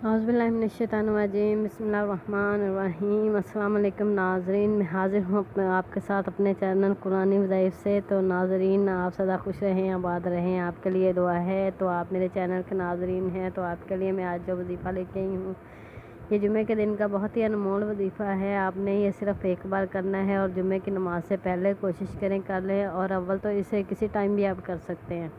औज़ुबिल्लाहिमिनश्शैतानिर्रजीम बिस्मिल्लाहिर्रहमानिर्रहीम। अस्सलाम वालेकुम नाज़रीन, मैं हाज़िर हूँ आपके साथ अपने चैनल कुरानी वज़ाइफ से। तो नाज़रीन, आप सदा खुश रहें, आबाद रहें, आपके लिए दुआ है। तो आप मेरे चैनल के नाज़रीन हैं, तो आपके लिए मैं आज जो वजीफ़ा लेके आई हूँ, ये जुम्मे के दिन का बहुत ही अनमोल वजीफ़ा है। आपने ये सिर्फ़ एक बार करना है और जुम्मे की नमाज़ से पहले कोशिश करें कर लें, और अव्वल तो इसे किसी टाइम भी आप कर सकते हैं।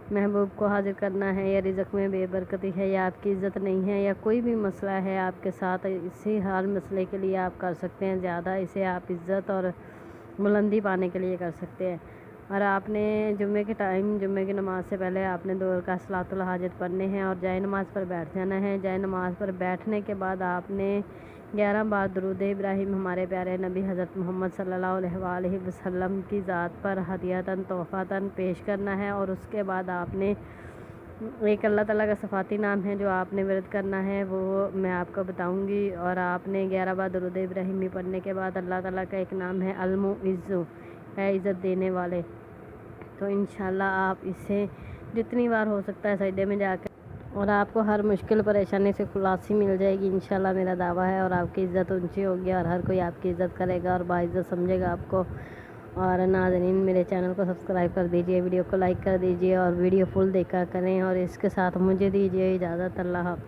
महबूब को हाजिर करना है, या रिज़्क़ में बेबरकती है, या आपकी इज़्ज़त नहीं है, या कोई भी मसला है आपके साथ, इसी हर मसले के लिए आप कर सकते हैं। ज़्यादा इसे आप इज़्ज़त और बुलंदी पाने के लिए कर सकते हैं। और आपने जुम्मे के टाइम, जुम्मे की नमाज़ से पहले आपने 2 रकात सलातुल हाजत पढ़ने हैं और जाए नमाज़ पर बैठ जाना है। जाए नमाज़ पर बैठने के बाद आपने 11 बार दुरूद इब्राहिम हमारे प्यारे नबी हज़रत मोहम्मद सल्लल्लाहु अलैहि वसल्लम की ज़ात पर हदियतन तोहफ़तन पेश करना है। और उसके बाद आपने एक अल्लाह ताला का सफ़ाती नाम है जो आपने विरद करना है, वो मैं आपको बताऊंगी। और आपने 11 बार दुरूद इब्राहिमी पढ़ने के बाद अल्लाह ताला का एक नाम है अल-मुइज़्ज़ु, है इज़्ज़त देने वाले। तो इंशाल्लाह आप इसे जितनी बार हो सकता है सजदे में जाकर, और आपको हर मुश्किल परेशानी से खुलासी मिल जाएगी इंशाल्लाह, मेरा दावा है। और आपकी इज़्ज़त ऊंची होगी और हर कोई आपकी इज़्ज़त करेगा और बाइज़्ज़त समझेगा आपको। और नाज़रीन, मेरे चैनल को सब्सक्राइब कर दीजिए, वीडियो को लाइक कर दीजिए और वीडियो फुल देखा करें। और इसके साथ मुझे दीजिए इजाज़त। अल्लाह हाफ़िज़।